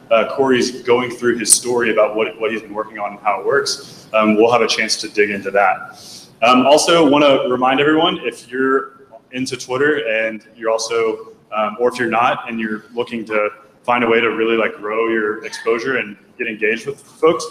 Corey's going through his story about what he's been working on and how it works, we'll have a chance to dig into that. Also want to remind everyone, if you're into Twitter and you're also, or if you're not and you're looking to find a way to really like grow your exposure and get engaged with folks,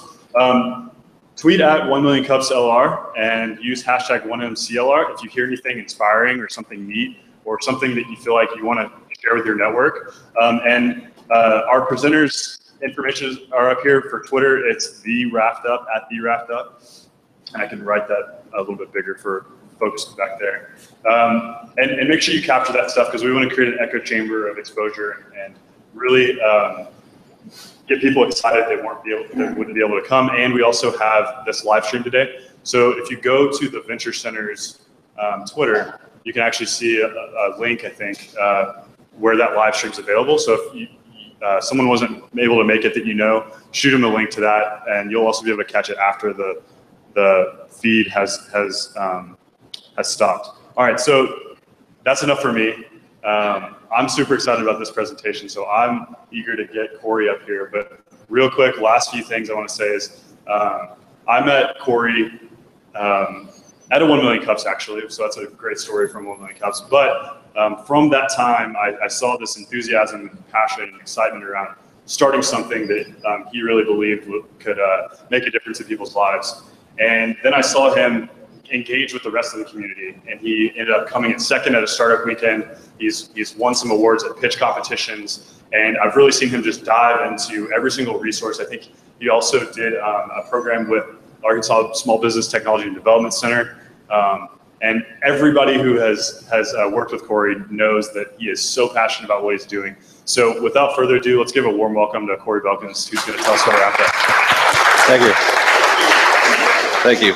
tweet at 1MillionCupsLR and use hashtag 1MCLR if you hear anything inspiring or something neat or something that you feel like you want to share with your network. Our presenters' information are up here for Twitter. It's the RaftUp, at the RaftUp. And I can write that a little bit bigger for folks back there. And make sure you capture that stuff because we want to create an echo chamber of exposure and really get people excited they wouldn't be able to come. And we also have this live stream today. So if you go to the Venture Center's Twitter, you can actually see a link, I think, where that live stream is available. So if someone wasn't able to make it that you know, shoot them a link to that, and you'll also be able to catch it after the feed has stopped. All right, so that's enough for me. I'm super excited about this presentation, so I'm eager to get Corey up here. But real quick, last few things I want to say is I met Corey at a 1 Million Cups, actually, so that's a great story from 1 Million Cups. But from that time, I saw this enthusiasm and passion and excitement around starting something that he really believed could make a difference in people's lives. And then I saw him engage with the rest of the community, and he ended up coming in second at a startup weekend. He's won some awards at pitch competitions, and I've really seen him just dive into every single resource. I think he also did a program with Arkansas Small Business Technology and Development Center. And everybody who has worked with Corey knows that he is so passionate about what he's doing. So without further ado, let's give a warm welcome to Corey Balkans, who's going to tell us about RaftUp. Thank you. Thank you.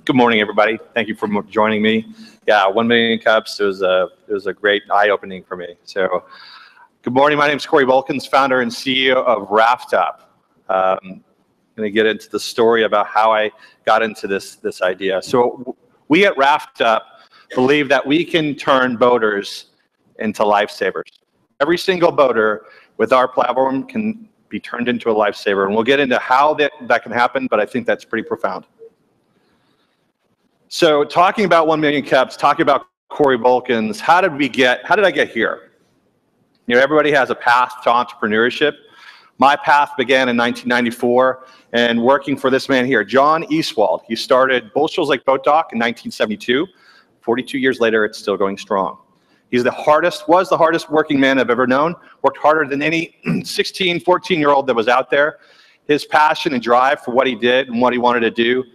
Good morning, everybody. Thank you for joining me. Yeah, 1 Million Cups, it was a great eye-opening for me. So, good morning. My name is Corey Balkans, founder and CEO of RaftUp. I'm going to get into the story about how I got into this idea. So, we at RaftUp believe that we can turn boaters into lifesavers. Every single boater with our platform can be turned into a lifesaver, and we'll get into how that can happen, but I think that's pretty profound. So talking about 1 Million Cups, talking about Corey Balkans, how did I get here? You know, everybody has a path to entrepreneurship. My path began in 1994 and working for this man here, John Eastwald. He started Bullshoals Lake Boat Dock in 1972. 42 years later, it's still going strong. Was the hardest working man I've ever known, worked harder than any 16, 14-year-old that was out there. His passion and drive for what he did and what he wanted to do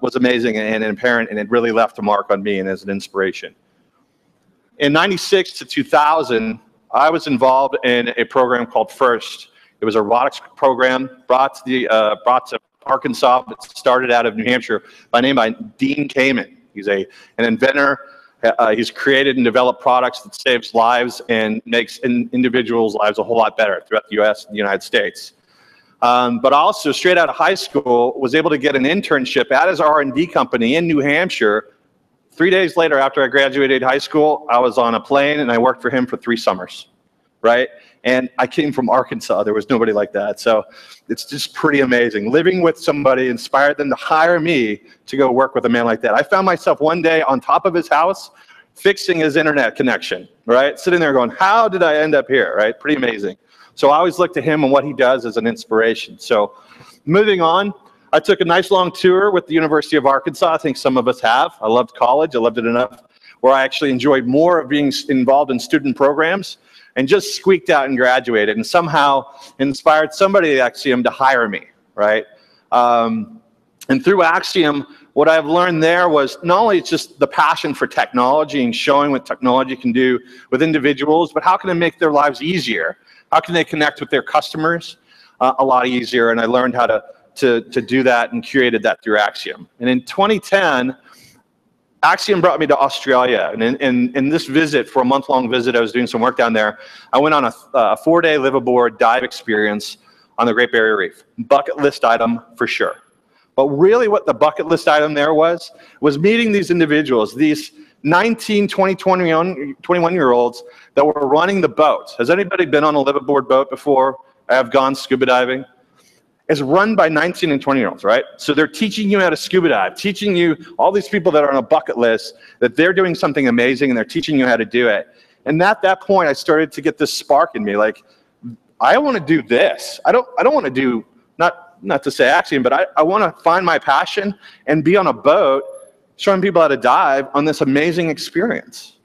was amazing and apparent, and it really left a mark on me and as an inspiration. In 96 to 2000, I was involved in a program called FIRST. It was a robotics program brought to Arkansas, but started out of New Hampshire by Dean Kamen. He's an inventor. He's created and developed products that saves lives and makes individuals' lives a whole lot better throughout the U.S. and the United States. But also, straight out of high school, was able to get an internship at his R&D company in New Hampshire. 3 days later, after I graduated high school, I was on a plane and I worked for him for 3 summers, right? And I came from Arkansas. There was nobody like that. So it's just pretty amazing. Living with somebody inspired them to hire me to go work with a man like that. I found myself one day on top of his house fixing his internet connection, right? Sitting there going, how did I end up here, right? Pretty amazing. So I always look to him and what he does as an inspiration. So moving on, I took a nice long tour with the University of Arkansas. I think some of us have. I loved college. I loved it enough where I actually enjoyed more of being involved in student programs, and just squeaked out and graduated and somehow inspired somebody at Axiom to hire me, right? And through Axiom, what I've learned there was not only just the passion for technology and showing what technology can do with individuals, but how can it make their lives easier? How can they connect with their customers a lot easier? And I learned how to do that and created that through Axiom. And in 2010, Axiom brought me to Australia, and in this visit, for a month-long visit, I was doing some work down there. I went on a 4-day live-aboard dive experience on the Great Barrier Reef. Bucket list item for sure. But really what the bucket list item there was meeting these individuals, these 19, 20, 21-year-olds that were running the boats. Has anybody been on a liveaboard boat before? I have gone scuba diving. It's run by 19 and 20-year-olds, right? So they're teaching you how to scuba dive, teaching you, all these people that are on a bucket list, that they're doing something amazing and they're teaching you how to do it. And at that point, I started to get this spark in me, like, I want to do this. I don't want to do, not to say acting, but I want to find my passion and be on a boat showing people how to dive on this amazing experience.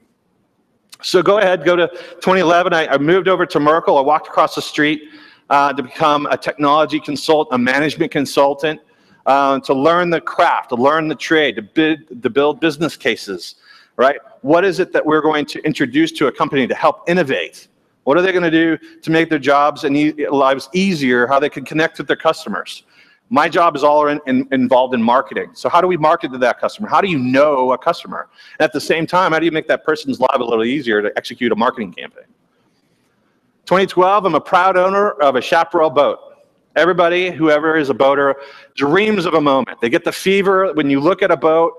So go ahead, go to 2011. I moved over to Merkle. I walked across the street to become a technology consultant, a management consultant, to learn the craft, to learn the trade, to build business cases, right? What is it that we're going to introduce to a company to help innovate? What are they going to do to make their jobs and lives easier, how they can connect with their customers? My job is all involved in marketing. So how do we market to that customer? How do you know a customer? And at the same time, how do you make that person's life a little easier to execute a marketing campaign? 2012, I'm a proud owner of a chaparral boat. Everybody, whoever is a boater, dreams of a moment. They get the fever when you look at a boat.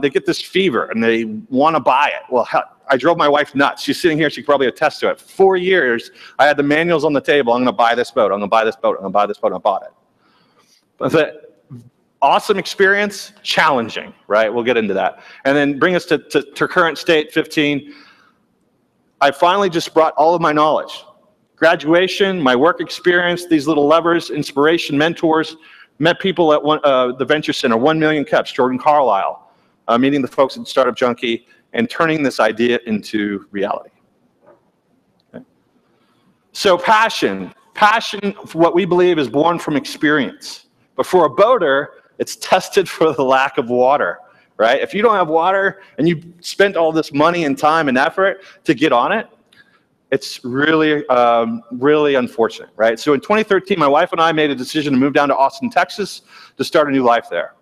They get this fever and they want to buy it. Well, I drove my wife nuts. She's sitting here. She can probably attest to it. 4 years, I had the manuals on the table. I'm going to buy this boat. I'm going to buy this boat. I'm going to buy this boat. And I bought it. But the awesome experience, challenging, right? We'll get into that. And then bring us to current state, 15. I finally just brought all of my knowledge. Graduation, my work experience, these little levers, inspiration, mentors, met people at the Venture Center, 1 Million Cups, Jordan Carlisle, meeting the folks at Startup Junkie, and turning this idea into reality. Okay. So passion for what we believe is born from experience. But for a boater, it's tested for the lack of water, right? If you don't have water and you spent all this money and time and effort to get on it, it's really, really unfortunate, right? So in 2013, my wife and I made a decision to move down to Austin, Texas to start a new life there.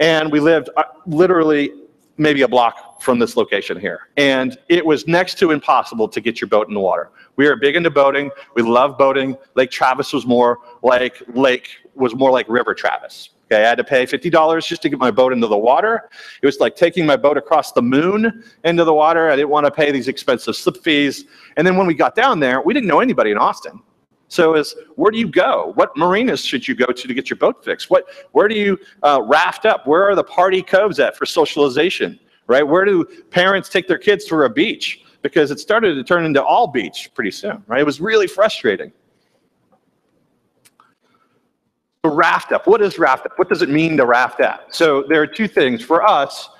And we lived literally maybe a block from this location here. And it was next to impossible to get your boat in the water. We are big into boating. We love boating. Lake Travis was more like River Travis. Okay, I had to pay $50 just to get my boat into the water. It was like taking my boat across the moon into the water. I didn't want to pay these expensive slip fees. And then when we got down there, we didn't know anybody in Austin. So where do you go? What marinas should you go to get your boat fixed? Where do you raft up? Where are the party coves at for socialization, right? Where do parents take their kids to a beach? Because it started to turn into all beach pretty soon, right? It was really frustrating. So RaftUp, what is RaftUp? What does it mean to raft up? So there are two things. For us,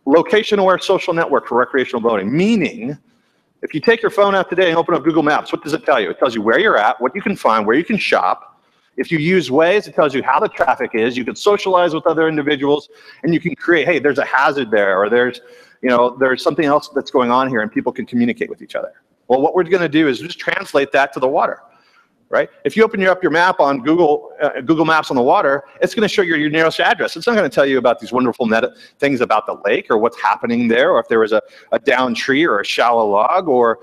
location-aware social network for recreational boating, meaning if you take your phone out today and open up Google Maps, what does it tell you? It tells you where you're at, what you can find, where you can shop. If you use Waze, it tells you how the traffic is. You can socialize with other individuals, and you can create, hey, there's a hazard there, or there's something else that's going on here, and people can communicate with each other. Well, what we're going to do is just translate that to the water. Right? If you open up your map on Google Maps on the water, it's going to show you your nearest address. It's not going to tell you about these wonderful things about the lake or what's happening there, or if there was a downed tree or a shallow log, or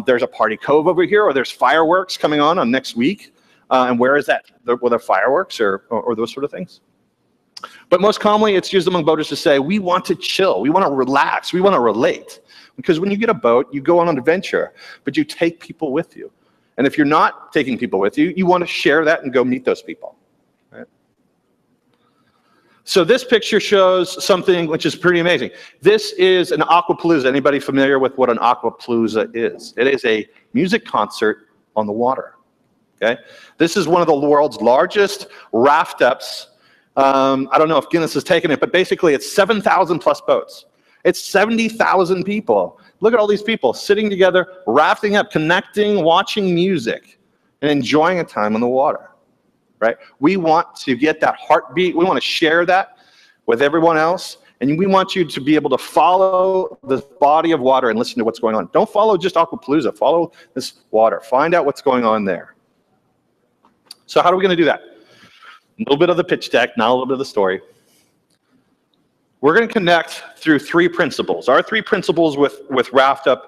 there's a party cove over here, or there's fireworks coming on next week. And where is that? Were there fireworks or those sort of things? But most commonly, it's used among boaters to say, we want to chill, we want to relax, we want to relate. Because when you get a boat, you go on an adventure, but you take people with you. And if you're not taking people with you, you want to share that and go meet those people. Right? So this picture shows something which is pretty amazing. This is an aquapalooza. Anybody familiar with what an aquapalooza is? It is a music concert on the water. Okay? This is one of the world's largest raft ups. I don't know if Guinness has taken it, but basically it's 7,000 plus boats. It's 70,000 people. Look at all these people sitting together, rafting up, connecting, watching music, and enjoying a time on the water, right? We want to get that heartbeat. We want to share that with everyone else, and we want you to be able to follow this body of water and listen to what's going on. Don't follow just Aquapalooza. Follow this water. Find out what's going on there. So how are we going to do that? A little bit of the pitch deck, now a little bit of the story. We're going to connect through 3 principles. Our 3 principles with RaftUp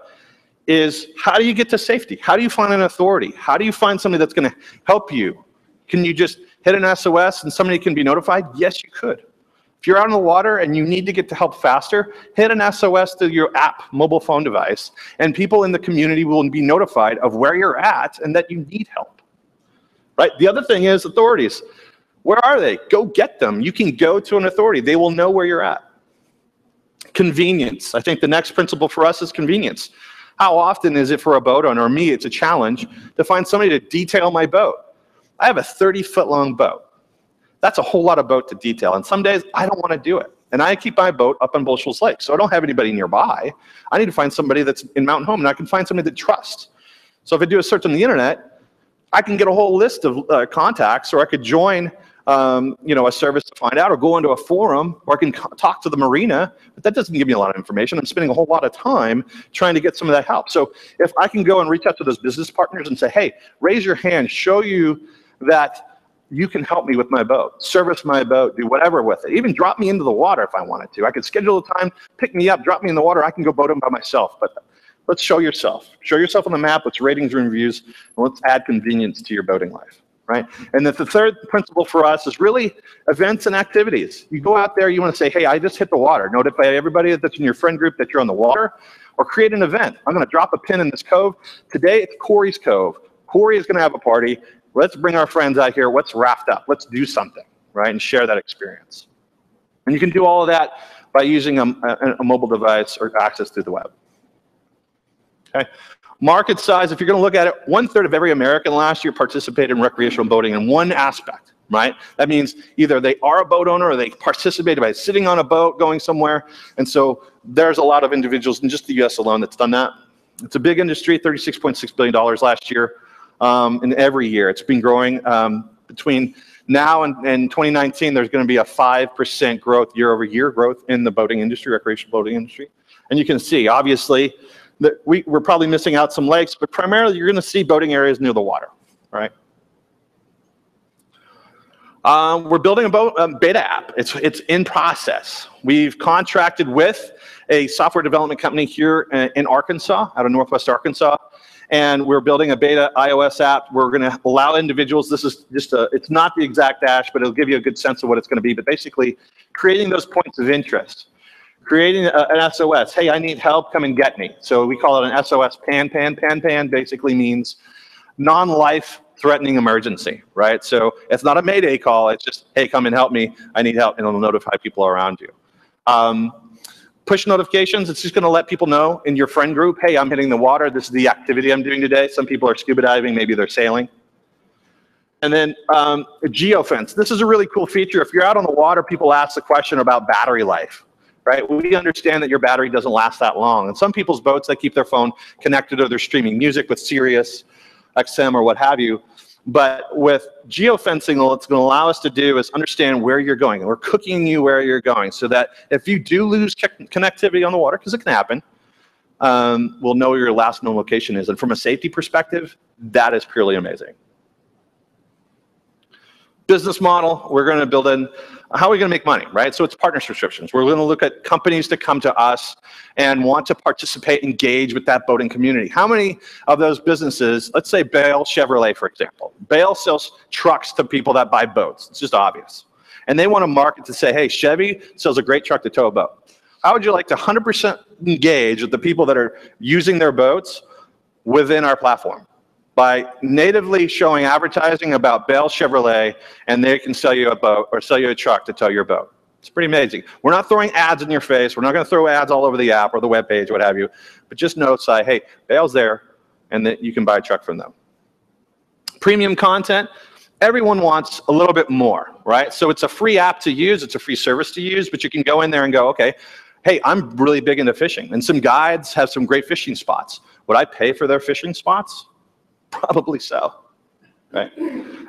is, how do you get to safety? How do you find an authority? How do you find somebody that's going to help you? Can you just hit an SOS and somebody can be notified? Yes, you could. If you're out on the water and you need to get to help faster, hit an SOS to your app mobile phone device, and people in the community will be notified of where you're at and that you need help. Right? The other thing is authorities. Where are they? Go get them. You can go to an authority. They will know where you're at. Convenience. I think the next principle for us is convenience. How often is it for a boat owner, or me, it's a challenge to find somebody to detail my boat? I have a 30-foot long boat. That's a whole lot of boat to detail, and some days I don't want to do it. And I keep my boat up on Bushels Lake, so I don't have anybody nearby. I need to find somebody that's in Mountain Home, and I can find somebody that trusts. So if I do a search on the internet, I can get a whole list of contacts, or I could join a service to find out, or go into a forum, or I can talk to the marina, but that doesn't give me a lot of information. I'm spending a whole lot of time trying to get some of that help. So if I can go and reach out to those business partners and say, hey, raise your hand, show you that you can help me with my boat, service my boat, do whatever with it. Even drop me into the water if I wanted to. I could schedule a time, pick me up, drop me in the water. I can go boating by myself. But let's show yourself. Show yourself on the map. Let's ratings and reviews, and let's add convenience to your boating life. Right? And then the third principle for us is really events and activities. You go out there, you want to say, hey, I just hit the water. Notify everybody that's in your friend group that you're on the water, or create an event. I'm going to drop a pin in this cove. Today it's Corey's Cove. Corey is going to have a party. Let's bring our friends out here. Let's raft up. Let's do something, right? And share that experience. And you can do all of that by using a mobile device or access through the web. Okay. Market size, if you're going to look at it, 1/3 of every American last year participated in recreational boating in one aspect, right? That means either they are a boat owner or they participated by sitting on a boat, going somewhere. And so there's a lot of individuals in just the US alone that's done that. It's a big industry, $36.6 billion last year. And every year it's been growing. Between now and 2019, there's going to be a 5% growth, year-over-year growth in the boating industry, recreational boating industry. And you can see, obviously, that we're probably missing out some lakes, but primarily you're going to see boating areas near the water, right? We're building a beta app. It's in process. We've contracted with a software development company here in Arkansas, out of Northwest Arkansas, and we're building a beta iOS app. We're going to allow individuals, this is just it's not the exact dash, but it'll give you a good sense of what it's going to be, but basically creating those points of interest. Creating an SOS, hey, I need help, come and get me. So we call it an SOS PAN. PAN basically means non-life threatening emergency, right? So it's not a Mayday call, it's just, hey, come and help me, I need help, and it'll notify people around you. Push notifications, it's just gonna let people know in your friend group, hey, I'm hitting the water, this is the activity I'm doing today. Some people are scuba diving, maybe they're sailing. And then geofence, this is a really cool feature. If you're out on the water, people ask the question about battery life. Right? We understand that your battery doesn't last that long. And some people's boats, they keep their phone connected or they're streaming music with Sirius XM or what have you. But with geofencing, what it's going to allow us to do is understand where you're going. And we're cooking you where you're going so that if you do lose connectivity on the water, because it can happen, we'll know where your last known location is. And from a safety perspective, that is purely amazing. Business model, we're going to build in, how are we going to make money, right? So it's partner subscriptions. We're going to look at companies that come to us and want to participate, engage with that boating community. How many of those businesses, let's say Bale Chevrolet, for example. Bale sells trucks to people that buy boats. It's just obvious. And they want to market to say, hey, Chevy sells a great truck to tow a boat. How would you like to 100% engage with the people that are using their boats within our platform? By natively showing advertising about Bale Chevrolet, and they can sell you a boat or sell you a truck to tow your boat. It's pretty amazing. We're not throwing ads in your face. We're not going to throw ads all over the app or the web page, what have you. But just notify, hey, Bale's there, and that you can buy a truck from them. Premium content. Everyone wants a little bit more, right? So it's a free app to use. It's a free service to use, but you can go in there and go, okay, hey, I'm really big into fishing, and some guides have some great fishing spots. Would I pay for their fishing spots? Probably so, right?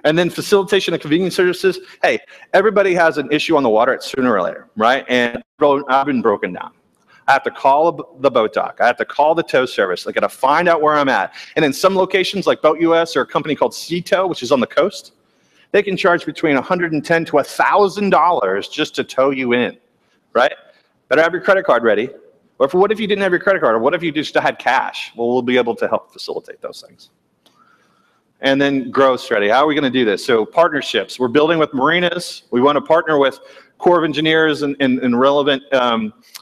And then facilitation and convenience services. Hey, everybody has an issue on the water sooner or later, right? And I've been broken down. I have to call the boat dock. I have to call the tow service. I got to find out where I'm at. And in some locations like Boat US or a company called Sea Tow, which is on the coast, they can charge between $110 to $1,000 just to tow you in, right? Better have your credit card ready. Or what if you didn't have your credit card? Or what if you just had cash? Well, we'll be able to help facilitate those things. And then growth strategy. How are we going to do this? So partnerships. We're building with marinas. We want to partner with Corps of Engineers and relevant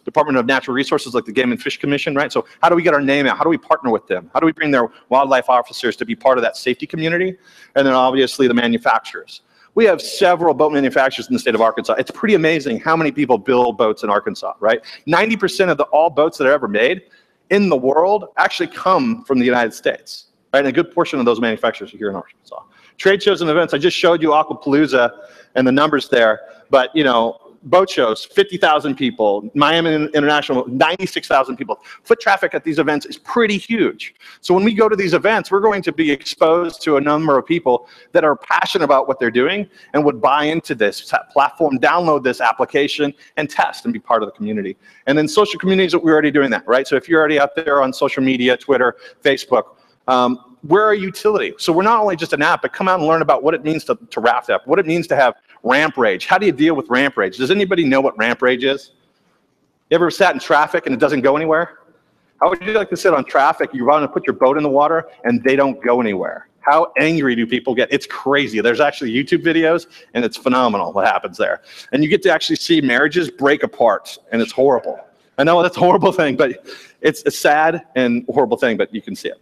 Department of Natural Resources like the Game and Fish Commission, right? So how do we get our name out? How do we partner with them? How do we bring their wildlife officers to be part of that safety community? And then obviously the manufacturers. We have several boat manufacturers in the state of Arkansas. It's pretty amazing how many people build boats in Arkansas, right? 90% of all boats that are ever made in the world actually come from the United States, right? And a good portion of those manufacturers are here in Arkansas. Trade shows and events, I just showed you Aquapalooza and the numbers there, but you know, boat shows, 50,000 people, Miami International, 96,000 people. Foot traffic at these events is pretty huge. So when we go to these events, we're going to be exposed to a number of people that are passionate about what they're doing and would buy into this platform, download this application, and test and be part of the community. And then social communities, we're already doing that, right? So if you're already out there on social media, Twitter, Facebook, we're a utility. So we're not only just an app, but come out and learn about what it means to RaftUp, what it means to have ramp rage. How do you deal with ramp rage? Does anybody know what ramp rage is? You ever sat in traffic and it doesn't go anywhere? How would you like to sit on traffic, you run and put your boat in the water and they don't go anywhere? How angry do people get? It's crazy. There's actually YouTube videos and it's phenomenal what happens there. And you get to actually see marriages break apart and it's horrible. I know that's a horrible thing, but it's a sad and horrible thing, but you can see it.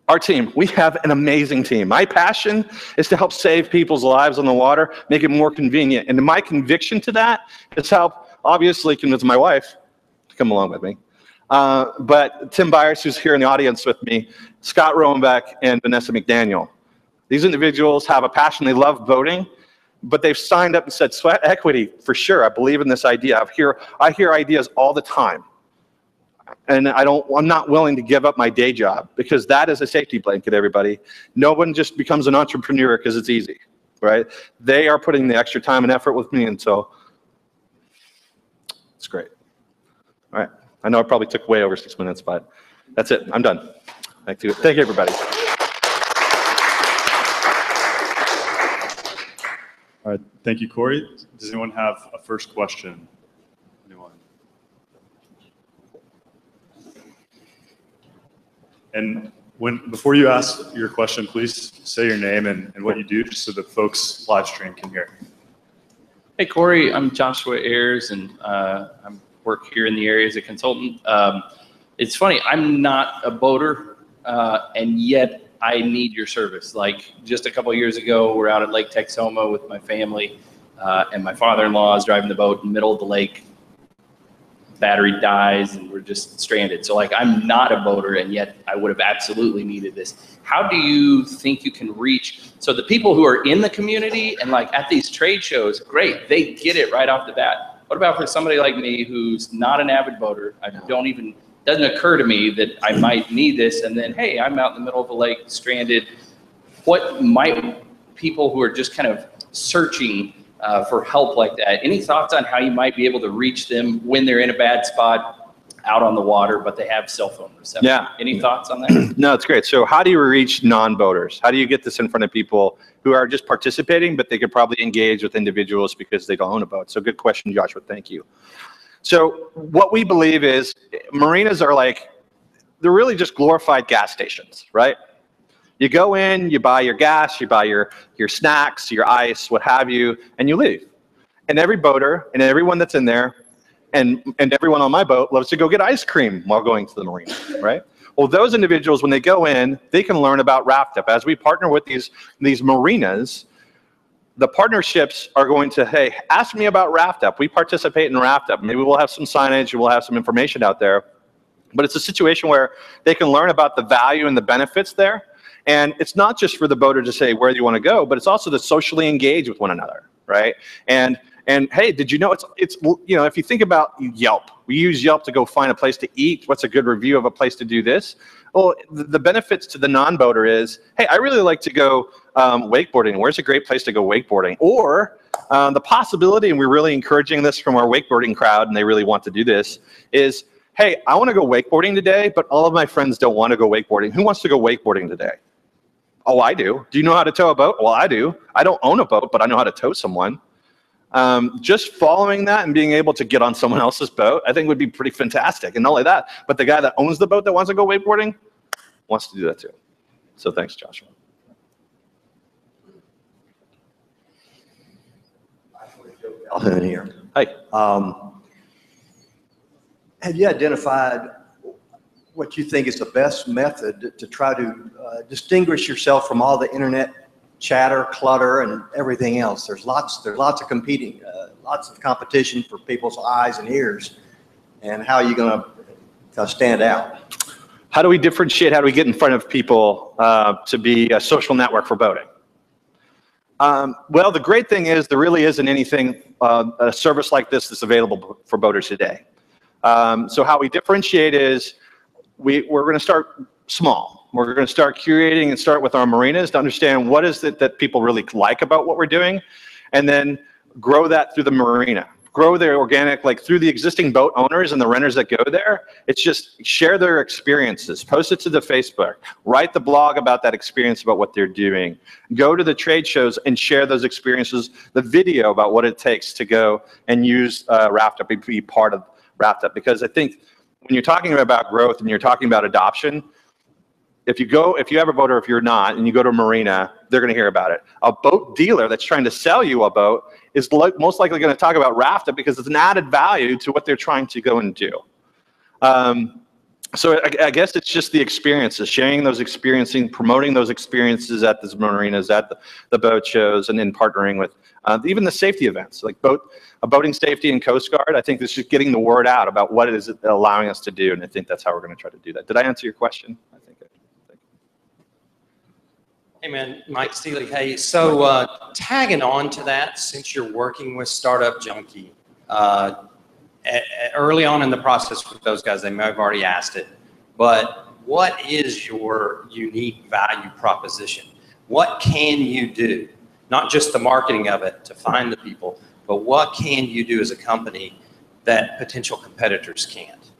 Our team, we have an amazing team. My passion is to help save people's lives on the water, make it more convenient. And my conviction to that is help, obviously, convince my wife to come along with me. But Tim Byers, who's here in the audience with me, Scott Roenbeck, and Vanessa McDaniel. These individuals have a passion. They love boating, but they've signed up and said, sweat equity, for sure. I believe in this idea. I hear ideas all the time. And I'm not willing to give up my day job because that is a safety blanket, everybody. No one just becomes an entrepreneur because it's easy, right? They are putting the extra time and effort with me, and so it's great. All right. I know I probably took way over 6 minutes, but that's it. I'm done. Thank you, everybody. All right. Thank you, Corey. Does anyone have a first question? And before you ask your question, please say your name and what you do, just so the folks live stream can hear. Hey, Corey, I'm Joshua Ayers, and I work here in the area as a consultant. It's funny, I'm not a boater, and yet I need your service. Like just a couple of years ago, we're out at Lake Texoma with my family, and my father-in-law is driving the boat in the middle of the lake. Battery dies and we're just stranded. So like I'm not a boater and yet I would have absolutely needed this. How do you think you can reach, so the people who are in the community and like at these trade shows, great, they get it right off the bat. What about for somebody like me who's not an avid boater? Doesn't occur to me that I might need this, and then hey, I'm out in the middle of the lake stranded. What might people who are just kind of searching for help like that, any thoughts on how you might be able to reach them when they're in a bad spot out on the water, but they have cell phone reception? Yeah. Any thoughts on that? No, it's great. So how do you reach non-boaters? How do you get this in front of people who are just participating, but they could probably engage with individuals because they don't own a boat? So good question, Joshua. Thank you. So what we believe is marinas are like, they're really just glorified gas stations, right? You go in, you buy your gas, you buy your snacks, your ice, what have you, and you leave. And every boater and everyone that's in there and everyone on my boat loves to go get ice cream while going to the marina, right? Well, those individuals, when they go in, they can learn about RaftUp. As we partner with these marinas, the partnerships are going to, hey, ask me about RaftUp. We participate in RaftUp. Maybe we'll have some signage, we'll have some information out there. But it's a situation where they can learn about the value and the benefits there. And it's not just for the boater to say where you want to go, but it's also to socially engage with one another, right? And hey, did you know it's you know, if you think about Yelp, we use Yelp to go find a place to eat. What's a good review of a place to do this? Well, the benefits to the non-boater is, hey, I really like to go wakeboarding. Where's a great place to go wakeboarding? Or the possibility, and we're really encouraging this from our wakeboarding crowd, and they really want to do this, is, hey, I want to go wakeboarding today, but all of my friends don't want to go wakeboarding. Who wants to go wakeboarding today? Oh, I do. Do you know how to tow a boat? Well, I do. I don't own a boat, but I know how to tow someone. Just following that and being able to get on someone else's boat, I think would be pretty fantastic. And not only that, but the guy that owns the boat that wants to go wakeboarding wants to do that too. So thanks, Joshua. Calhoun here. Hi. Have you identified what you think is the best method to try to distinguish yourself from all the internet chatter, clutter, and everything else? There's lots of competing, lots of competition for people's eyes and ears. And how are you going to stand out? How do we differentiate? How do we get in front of people to be a social network for boating? Well, the great thing is there really isn't anything, a service like this that's available for boaters today. So how we differentiate is we're going to start small. We're going to start curating and start with our marinas to understand what is it that people really like about what we're doing, and then grow that through the marina. Grow their organic, like through the existing boat owners and the renters that go there. It's just share their experiences, post it to the Facebook, write the blog about that experience, about what they're doing. Go to the trade shows and share those experiences, the video about what it takes to go and use RaftUp, be part of RaftUp. Because I think when you're talking about growth and you're talking about adoption, if you have a boat or if you're not, and you go to a marina, they're going to hear about it. A boat dealer that's trying to sell you a boat is most likely going to talk about RaftUp because it's an added value to what they're trying to go and do. So I guess it's just the experiences, sharing those experiences, promoting those experiences at these marinas, at the boat shows, and then partnering with even the safety events, like boating safety and Coast Guard. I think it's just getting the word out about what it is allowing us to do, and I think that's how we're going to try to do that. Did I answer your question? I think. Hey man, Mike Steely. Hey, so tagging on to that, since you're working with Startup Junkie, early on in the process with those guys, they may have already asked it, but what is your unique value proposition? What can you do? Not just the marketing of it to find the people, but what can you do as a company that potential competitors can't?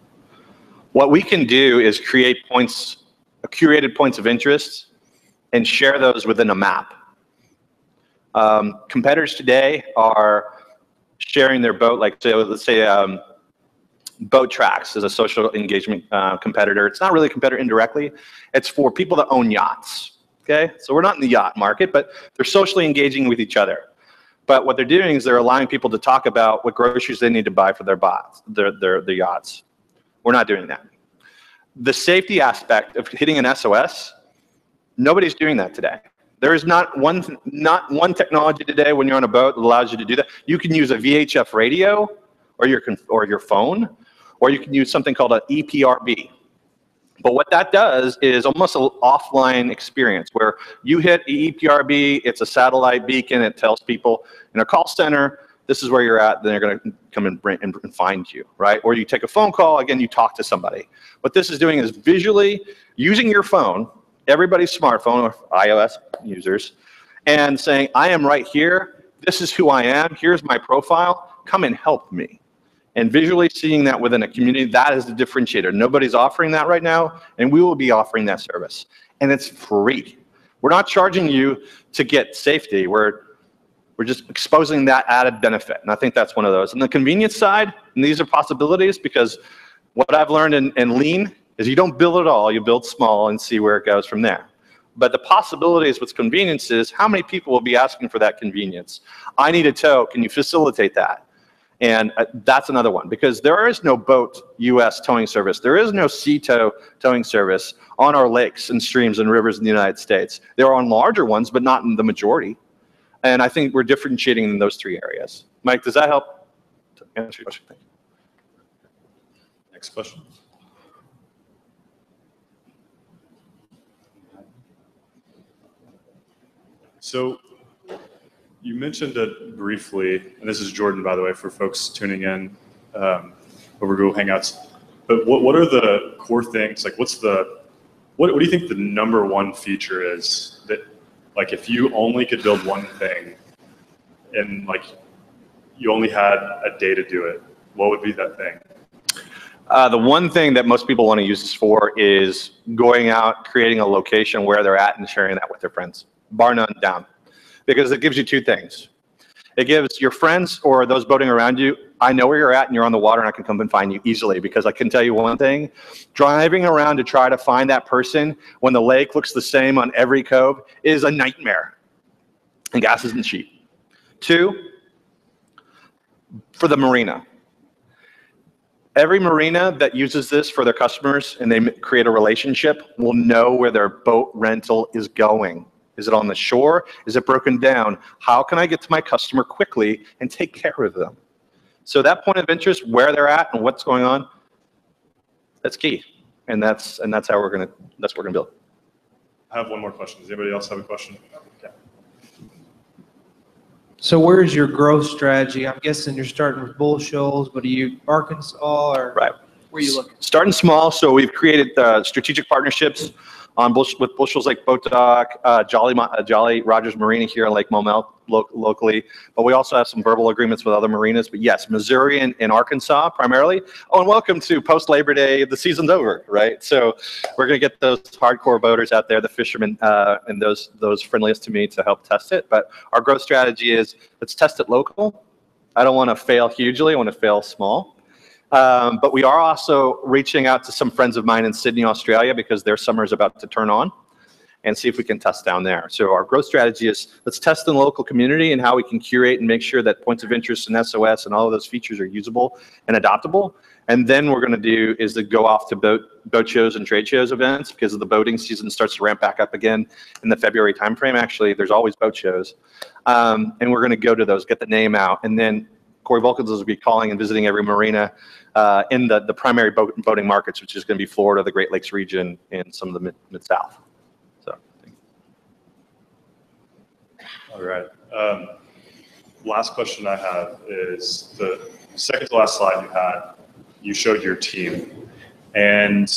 What we can do is create curated points of interest and share those within a map. Competitors today are sharing their boat, like let's say Boat Tracks is a social engagement competitor. It's not really a competitor indirectly. It's for people that own yachts. Okay, so we're not in the yacht market, but they're socially engaging with each other. But what they're doing is they're allowing people to talk about what groceries they need to buy for their yachts. We're not doing that. The safety aspect of hitting an SOS, nobody's doing that today. There is not one technology today when you're on a boat that allows you to do that. You can use a VHF radio or your phone, or you can use something called an EPRB. But what that does is almost an offline experience where you hit EPRB, it's a satellite beacon, it tells people in a call center, this is where you're at, then they're going to come and find you, right? Or you take a phone call, again, you talk to somebody. What this is doing is visually using your phone, everybody's smartphone, or iOS users, and saying, I am right here, this is who I am, here's my profile, come and help me. And visually seeing that within a community, that is the differentiator. Nobody's offering that right now, and we will be offering that service. And it's free. We're not charging you to get safety. We're just exposing that added benefit. And I think that's one of those. On the convenience side, and these are possibilities, because what I've learned in Lean is you don't build it all, you build small and see where it goes from there. But the possibilities with convenience is how many people will be asking for that convenience? I need a tow, can you facilitate that? And that's another one, because there is no boat US towing service. There is no sea tow towing service on our lakes and streams and rivers in the United States. There are on larger ones, but not in the majority. And I think we're differentiating in those three areas. Mike, does that help to answer your question? Thank you. Next question. So you mentioned it briefly, and this is Jordan, by the way, for folks tuning in over Google Hangouts. But what are the core things? Like, what do you think the #1 feature is that, like, if you only could build one thing, and like you only had a day to do it, what would be that thing? The one thing that most people want to use this for is going out, creating a location where they're at, and sharing that with their friends, bar none down. Because it gives you two things. It gives your friends or those boating around you, I know where you're at and you're on the water and I can come and find you easily, because I can tell you one thing, driving around to try to find that person when the lake looks the same on every cove is a nightmare, and gas isn't cheap. Two, for the marina. Every marina that uses this for their customers and they create a relationship will know where their boat rental is going. Is it on the shore? Is it broken down? How can I get to my customer quickly and take care of them? So that point of interest, where they're at and what's going on, that's key. And that's how we're gonna build. I have one more question. Does anybody else have a question? Okay. So where's your growth strategy? I'm guessing you're starting with Bull Shoals, but are you Arkansas or Right. where are you looking? Starting small, so we've created strategic partnerships with Bull Shoals Lake Boat Dock, Jolly Rogers Marina here in Lake Momel locally, but we also have some verbal agreements with other marinas. But yes, Missouri and Arkansas primarily. Oh, and welcome to post-Labor Day. The season's over, right? So we're going to get those hardcore boaters out there, the fishermen, and those friendliest to me to help test it. But our growth strategy is let's test it local. I don't want to fail hugely. I want to fail small. But we are also reaching out to some friends of mine in Sydney, Australia, because their summer is about to turn on, and see if we can test down there. So our growth strategy is let's test in the local community and how we can curate and make sure that points of interest and SOS and all of those features are usable and adoptable. And then what we're going to do is to go off to boat shows and trade shows events, because the boating season starts to ramp back up again in the February timeframe. Actually, there's always boat shows. And we're going to go to those, get the name out, and then Corey Balkans will be calling and visiting every marina in the primary boating markets, which is going to be Florida, the Great Lakes region, and some of the Mid-South. So, all right. Last question I have is the second to last slide you had. You showed your team, and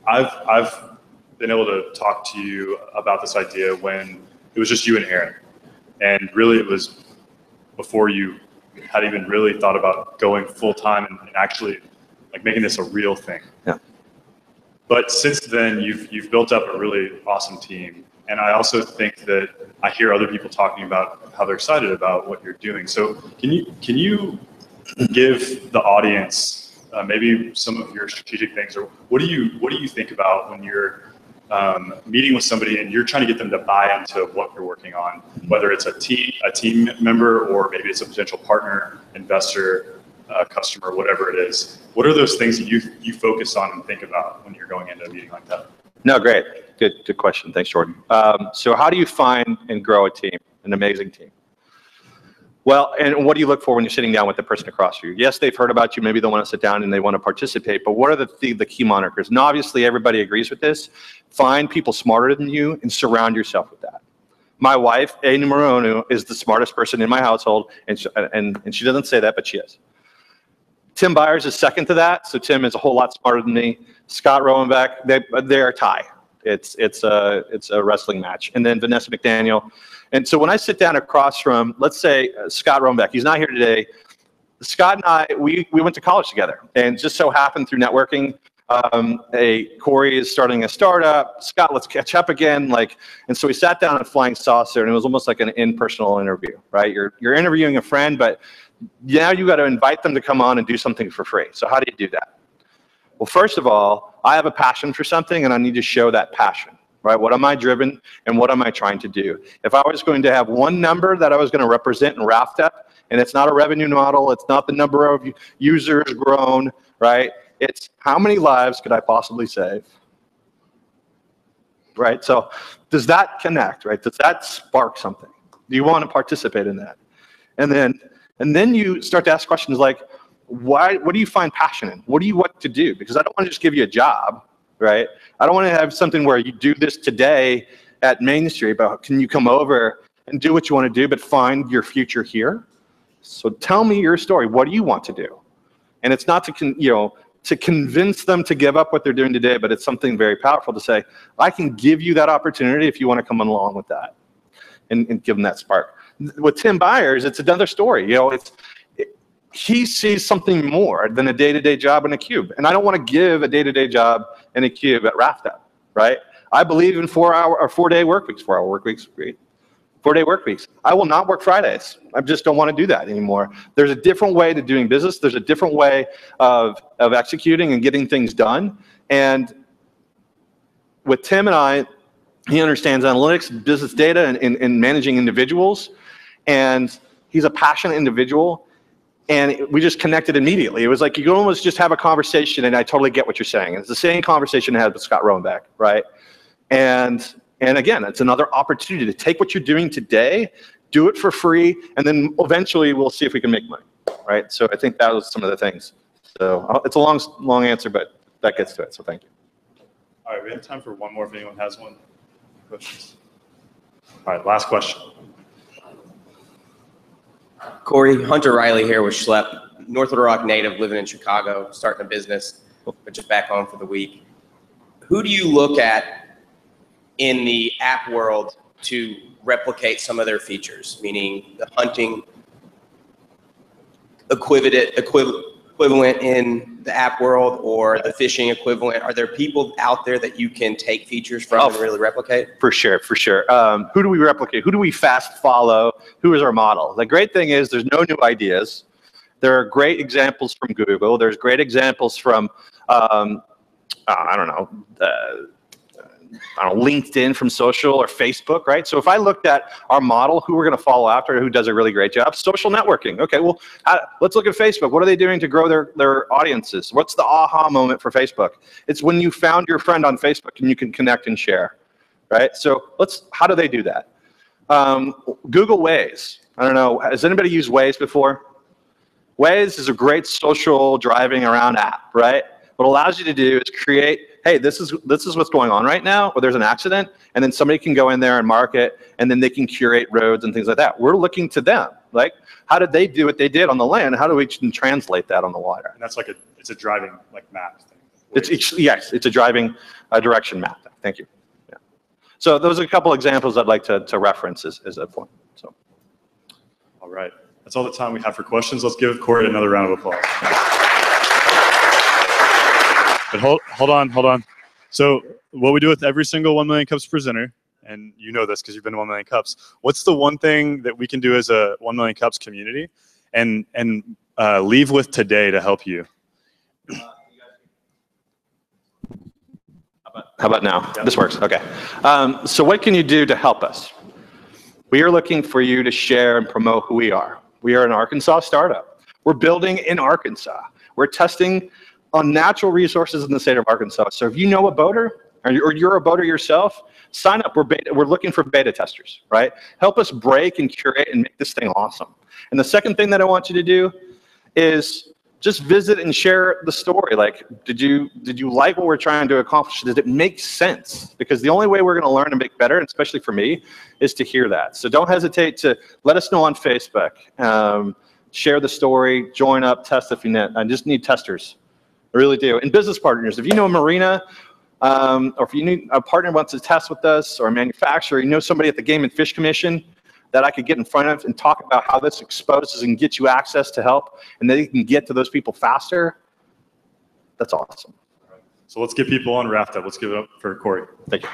I've been able to talk to you about this idea when it was just you and Aaron, and really it was before you had even really thought about going full time and actually like making this a real thing. Yeah. But since then, you've built up a really awesome team, and I also think that I hear other people talking about how they're excited about what you're doing. So can you give the audience maybe some of your strategic things, or what do you think about when you're meeting with somebody and you're trying to get them to buy into what you're working on, whether it's a team member or maybe it's a potential partner, investor, customer, whatever it is. What are those things that you focus on and think about when you're going into a meeting like that? no, great, good question. Thanks, Jordan. So how do you find and grow a team, an amazing team? Well, and what do you look for when you're sitting down with the person across from you? Yes, they've heard about you. Maybe they want to sit down and they want to participate. But what are the key monikers? And obviously, everybody agrees with this. Find people smarter than you and surround yourself with that. My wife, Amy Moronu, is the smartest person in my household, and she doesn't say that, but she is. Tim Byers is second to that, so Tim is a whole lot smarter than me. Scott Rowenbeck, they're a tie. It's a wrestling match. And then Vanessa McDaniel. And so when I sit down across from, let's say, Scott Rowenbeck, he's not here today. Scott and I, we went to college together, and just so happened through networking, Corey is starting a startup. Scott, let's catch up again. And so we sat down at Flying Saucer, and it was almost like an in-personal interview, right? You're interviewing a friend, but now you got to invite them to come on and do something for free. So how do you do that? Well, first of all, I have a passion for something, and I need to show that passion. Right? What am I driven and what am I trying to do? If I was going to have one number that I was going to represent in RaftUp, and it's not a revenue model, it's not the number of users grown, right? It's how many lives could I possibly save? Right? So does that connect, right? Does that spark something? Do you want to participate in that? And then you start to ask questions like, what do you find passion in? What do you want to do? Because I don't want to just give you a job. Right? I don't want to have something where you do this today at Main Street, but can you come over and do what you want to do, but find your future here? So tell me your story. What do you want to do? And it's not to convince them to give up what they're doing today, but it's something very powerful to say, I can give you that opportunity if you want to come along with that, and give them that spark. With Tim Byers, it's another story. He sees something more than a day-to-day job in a cube. And I don't want to give a day-to-day job in a cube at RaftUp, right? I believe in 4-day work weeks, 4-hour work weeks, great. 4-day work weeks. I will not work Fridays. I just don't want to do that anymore. There's a different way to doing business. There's a different way of executing and getting things done. And with Tim and I, he understands analytics, business data, and managing individuals. And he's a passionate individual. And we just connected immediately. It was like you could almost just have a conversation, and I totally get what you're saying. It's the same conversation I had with Scott Rowenbeck, right? And again, it's another opportunity to take what you're doing today, do it for free, and then eventually we'll see if we can make money, right? So I think that was some of the things. So it's a long answer, but that gets to it, so thank you. All right, we have time for one more if anyone has one. Questions? All right, last question. Corey, Hunter Riley here with Schlep, North Little Rock native, living in Chicago, starting a business, but just back home for the week. Who do you look at in the app world to replicate some of their features, meaning the hunting equivalent in the app world or the fishing equivalent? Are there people out there that you can take features from and really replicate? For sure, for sure. Who do we replicate? Who do we fast follow? Who is our model? The great thing is there's no new ideas. There are great examples from Google. There's great examples from, I don't know, LinkedIn from social or Facebook, right? So if I looked at our model, who we're going to follow after, who does a really great job, social networking. Okay, well, let's look at Facebook. What are they doing to grow their audiences? What's the aha moment for Facebook? It's when you found your friend on Facebook and you can connect and share, right? So how do they do that? Google Waze. I don't know, has anybody used Waze before? Waze is a great social driving around app, right? What it allows you to do is create, hey, this is what's going on right now, or there's an accident, and then somebody can go in there and mark it, and then they can curate roads and things like that. We're looking to them, like, how did they do what they did on the land? How do we translate that on the water? And that's like it's a driving map thing. Yes, it's a driving direction map. Thank you. Yeah. So those are a couple examples I'd like to reference as a point. So. All right, that's all the time we have for questions. Let's give Corey another round of applause. But hold on. So what we do with every single 1 million cups presenter, and you know this because you've been to 1 million cups, what's the one thing that we can do as a 1 million cups community and leave with today to help you? How about now? This works, okay. So what can you do to help us? We are looking for you to share and promote who we are. We are an Arkansas startup. We're building in Arkansas. We're testing on natural resources in the state of Arkansas. So if you know a boater, or you're a boater yourself, sign up. We're looking for beta testers, right? Help us break and curate and make this thing awesome. And the second thing that I want you to do is just visit and share the story. Like, did you like what we're trying to accomplish? Did it make sense? Because the only way we're going to learn and make better, and especially for me, is to hear that. So don't hesitate to let us know on Facebook. Share the story, join up, test if you need. I just need testers. I really do. And business partners, if you know a marina, or if you need a partner who wants to test with us, or a manufacturer, you know somebody at the Game and Fish Commission that I could get in front of and talk about how this exposes and get you access to help, and then you can get to those people faster, that's awesome. So let's get people on RaftUp. Let's give it up for Corey. Thank you.